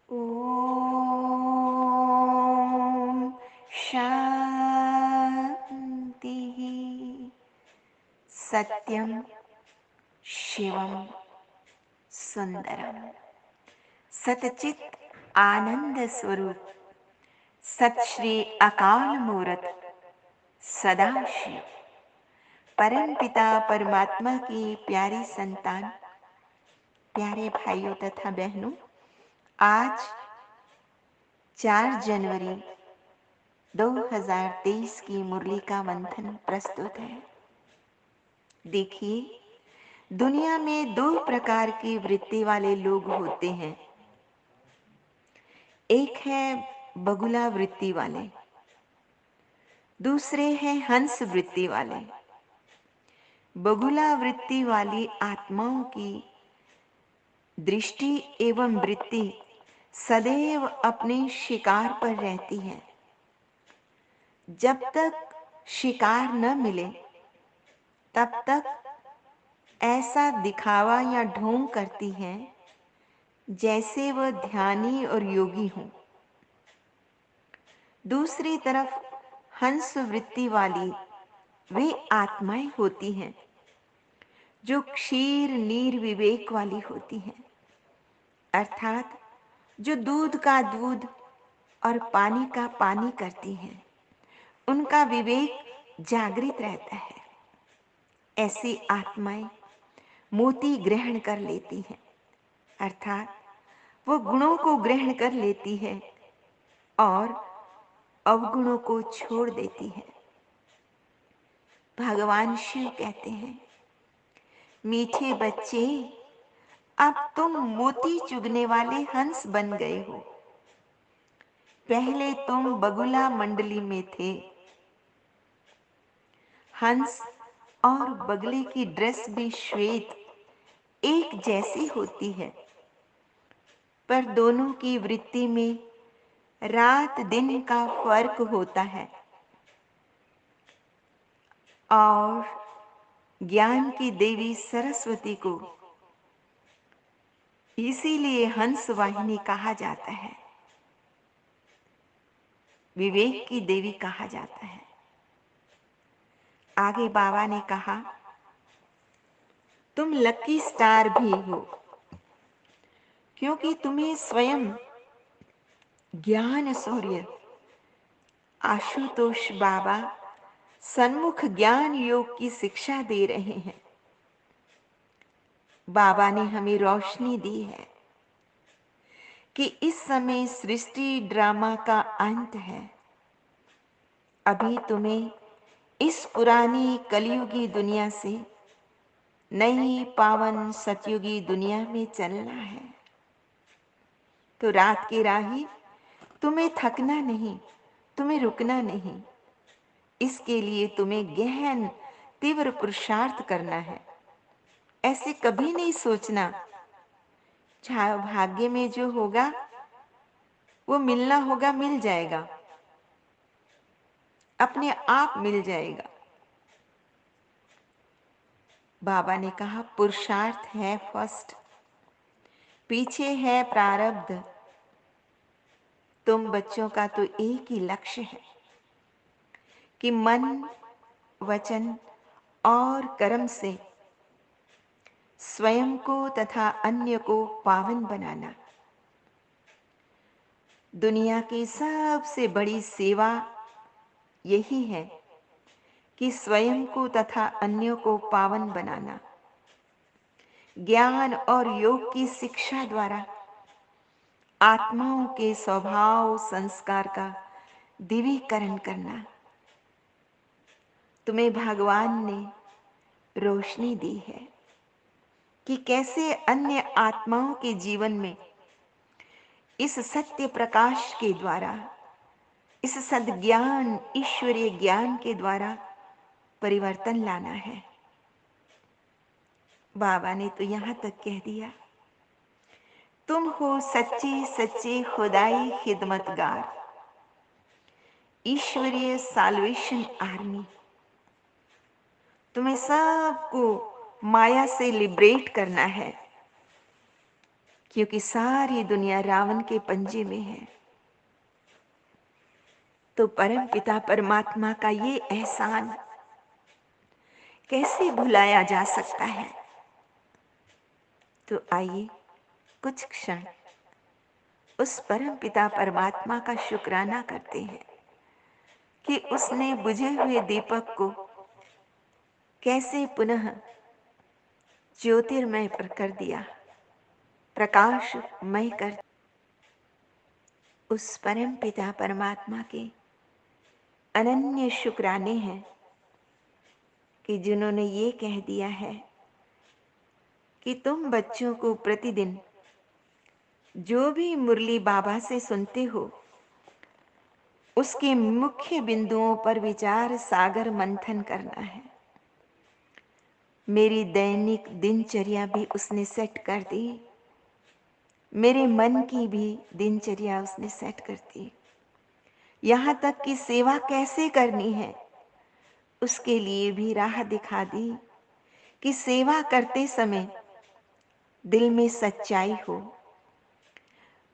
ओम शांति। सत्यम शिवम सुंदरम। सतचित आनंद स्वरूप सत श्री अकाल मूरत सदाशिव परम पिता परमात्मा की प्यारी संतान, प्यारे भाइयों तथा बहनों, आज 4 जनवरी 2023 की मुरली का मंथन प्रस्तुत है। देखिए, दुनिया में 2 प्रकार की वृत्ति वाले लोग होते हैं। एक है बगुला वृत्ति वाले, दूसरे हैं हंस वृत्ति वाले। बगुला वृत्ति वाली आत्माओं की दृष्टि एवं वृत्ति सदैव अपने शिकार पर रहती है। जब तक शिकार न मिले तब तक ऐसा दिखावा या ढोंग करती है जैसे वह ध्यानी और योगी हों। दूसरी तरफ हंस वृत्ति वाली वे आत्माएं होती हैं जो क्षीर नीर विवेक वाली होती हैं, अर्थात जो दूध का दूध और पानी का पानी करती हैं। उनका विवेक जागृत रहता है। ऐसी आत्माएं मोती ग्रहण कर लेती हैं, अर्थात वो गुणों को ग्रहण कर लेती है और अवगुणों को छोड़ देती है। भगवान शिव कहते हैं, मीठे बच्चे, अब तुम मोती चुगने वाले हंस बन गए हो। पहले तुम बगुला मंडली में थे। हंस और बगले की ड्रेस भी श्वेत एक जैसी होती है, पर दोनों की वृत्ति में रात दिन का फर्क होता है। और ज्ञान की देवी सरस्वती को इसीलिए हंस वाहिनी कहा जाता है, विवेक की देवी कहा जाता है। आगे बाबा ने कहा, तुम लकी स्टार भी हो, क्योंकि तुम्हें स्वयं ज्ञान सूर्य आशुतोष बाबा सन्मुख ज्ञान योग की शिक्षा दे रहे हैं। बाबा ने हमें रोशनी दी है कि इस समय सृष्टि ड्रामा का अंत है। अभी तुम्हें इस पुरानी कलयुगी दुनिया से नई पावन सतयुगी दुनिया में चलना है। तो रात की राही तुम्हें थकना नहीं, तुम्हें रुकना नहीं। इसके लिए तुम्हें गहन तीव्र पुरुषार्थ करना है। ऐसे कभी नहीं सोचना भाग्य में जो होगा वो मिलना होगा, मिल जाएगा, अपने आप मिल जाएगा। बाबा ने कहा, पुरुषार्थ है फर्स्ट, पीछे है प्रारब्ध। तुम बच्चों का तो एक ही लक्ष्य है कि मन, वचन और कर्म से स्वयं को तथा अन्य को पावन बनाना। दुनिया की सबसे बड़ी सेवा यही है कि स्वयं को तथा अन्यों को पावन बनाना। ज्ञान और योग की शिक्षा द्वारा आत्माओं के स्वभाव संस्कार का दिव्यीकरण करना। तुम्हें भगवान ने रोशनी दी है कि कैसे अन्य आत्माओं के जीवन में इस सत्य प्रकाश के द्वारा, इस सद्ज्ञान ईश्वरीय ज्ञान के द्वारा परिवर्तन लाना है। बाबा ने तो यहां तक कह दिया, तुम हो सच्चे सच्चे खुदाई खिदमतगार, ईश्वरीय साल्वेशन आर्मी। तुम्हें सबको माया से लिबरेट करना है। क्योंकि सारी दुनिया रावण के पंजे में है। तो परम पिता परमात्मा का ये एहसान कैसे भुलाया जा सकता है। तो आइए कुछ क्षण उस परम पिता परमात्मा का शुक्राना करते हैं कि उसने बुझे हुए दीपक को कैसे पुनः ज्योतिर्मय कर दिया, प्रकाशमय कर। उस परम पिता परमात्मा के अनन्य शुक्राने हैं कि जिन्होंने ये कह दिया है कि तुम बच्चों को प्रतिदिन जो भी मुरली बाबा से सुनते हो, उसके मुख्य बिंदुओं पर विचार सागर मंथन करना है। मेरी दैनिक दिनचर्या भी उसने सेट कर दी, मेरे मन की भी दिनचर्या उसने सेट कर दी। यहाँ तक कि सेवा कैसे करनी है उसके लिए भी राह दिखा दी कि सेवा करते समय दिल में सच्चाई हो,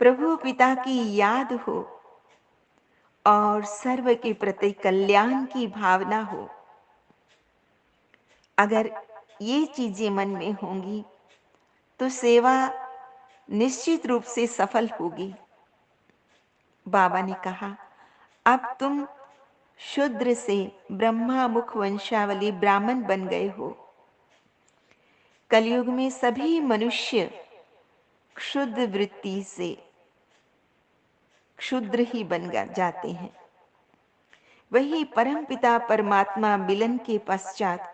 प्रभु पिता की याद हो और सर्व के प्रति कल्याण की भावना हो। अगर ये चीजें मन में होंगी तो सेवा निश्चित रूप से सफल होगी। बाबा ने कहा, अब तुम शूद्र से ब्रह्मा मुख वंशावली ब्राह्मण बन गए हो। कलयुग में सभी मनुष्य क्षुद्र वृत्ति से क्षुद्र ही बन जाते हैं। वही परमपिता परमात्मा मिलन के पश्चात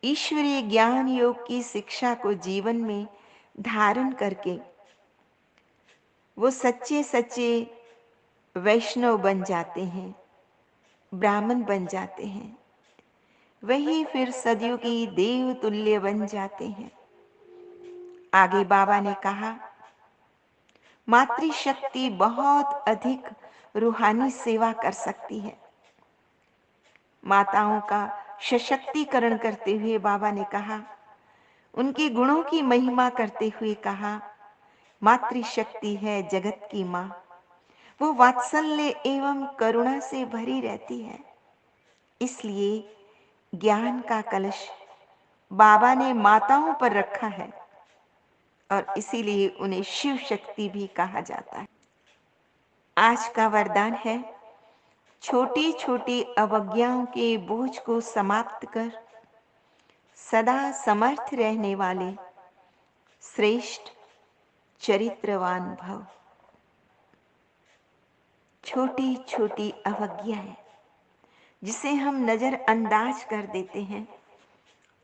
ईश्वरीय ज्ञान योग की शिक्षा को जीवन में धारण करके वो सच्चे सच्चे वैष्णव बन जाते हैं, ब्राह्मण बन जाते हैं। वही फिर सदयुगी देव तुल्य बन जाते हैं। आगे बाबा ने कहा, मातृशक्ति बहुत अधिक रूहानी सेवा कर सकती है। माताओं का सशक्तिकरण करते हुए बाबा ने कहा, उनके गुणों की महिमा करते हुए कहा, मातृशक्ति है जगत की माँ। वो वात्सल्य एवं करुणा से भरी रहती है। इसलिए ज्ञान का कलश बाबा ने माताओं पर रखा है और इसीलिए उन्हें शिव शक्ति भी कहा जाता है। आज का वरदान है, छोटी छोटी अवज्ञाओं के बोझ को समाप्त कर सदा समर्थ रहने वाले श्रेष्ठ चरित्रवान भव। छोटी छोटी अवज्ञाएं जिसे हम नजरअंदाज कर देते हैं,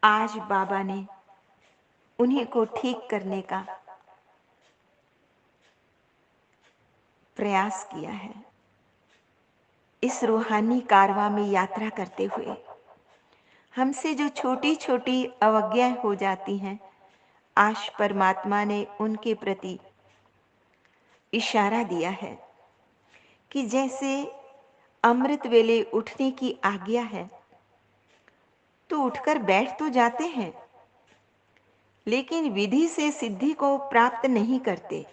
आज बाबा ने उन्हीं को ठीक करने का प्रयास किया है। इस रूहानी कारवां में यात्रा करते हुए हमसे जो छोटी छोटी अवज्ञाएं हो जाती हैं, आज परमात्मा ने उनके प्रति इशारा दिया है कि जैसे अमृत वेले उठने की आज्ञा है तो उठकर बैठ तो जाते हैं, लेकिन विधि से सिद्धि को प्राप्त नहीं करते।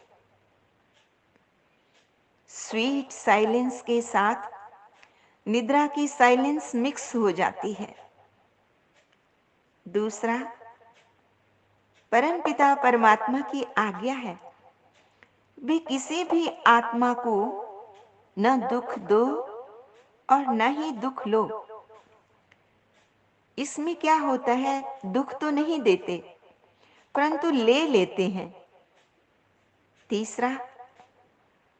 स्वीट साइलेंस के साथ निद्रा की साइलेंस मिक्स हो जाती है। दूसरा, परमपिता परमात्मा की आज्ञा है, वे किसी भी आत्मा को न दुख दो और न ही दुख लो। इसमें क्या होता है, दुख तो नहीं देते परंतु ले लेते हैं। तीसरा,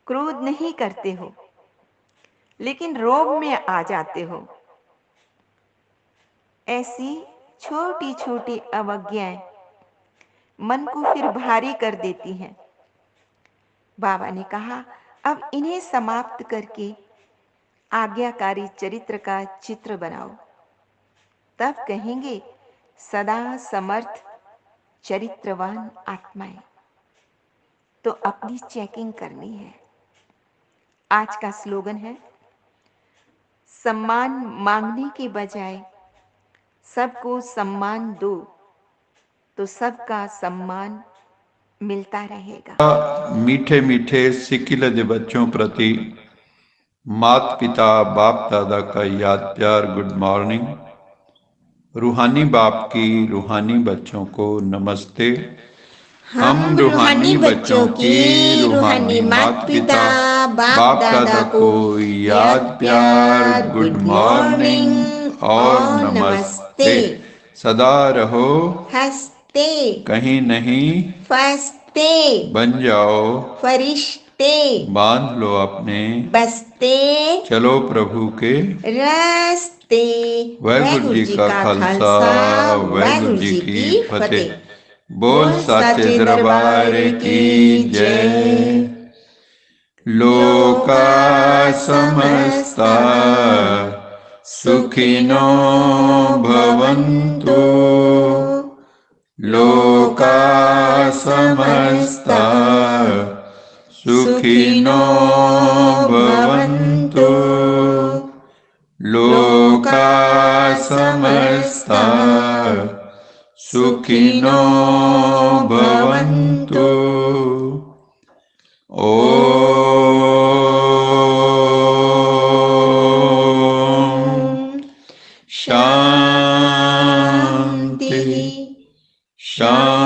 क्रोध नहीं करते हो लेकिन रोब में आ जाते हो। ऐसी छोटी छोटी अवज्ञाएं मन को फिर भारी कर देती हैं। बाबा ने कहा, अब इन्हें समाप्त करके आज्ञाकारी चरित्र का चित्र बनाओ, तब कहेंगे सदा समर्थ चरित्रवान आत्माएं। तो अपनी चेकिंग करनी है। आज का स्लोगन है, सम्मान मांगने के बजाय सबको सम्मान दो तो सबका सम्मान मिलता रहेगा। मीठे मीठे सिक्किलद बच्चों प्रति माता पिता बाप दादा का याद प्यार गुड मॉर्निंग। रूहानी बाप की रूहानी बच्चों को नमस्ते। हम रूहानी बच्चों की रूहानी माता पिता बाप दादा को याद प्यार गुड मॉर्निंग और नमस्ते। सदा रहो हंसते, कहीं नहीं फंसते, बन जाओ फरिश्ते, बांध लो अपने बसते चलो प्रभु के रास्ते। वाहिगुरु जी का खालसा वाहिगुरु जी की फतेह। बोल साचे दरबार की जय। लोका समस्ता सुखिनो भवन्तु। लोका समस्ता सुखिनो भवन्तु। लोका समस्ता सुखिनो भवन्तु। शांति शांति।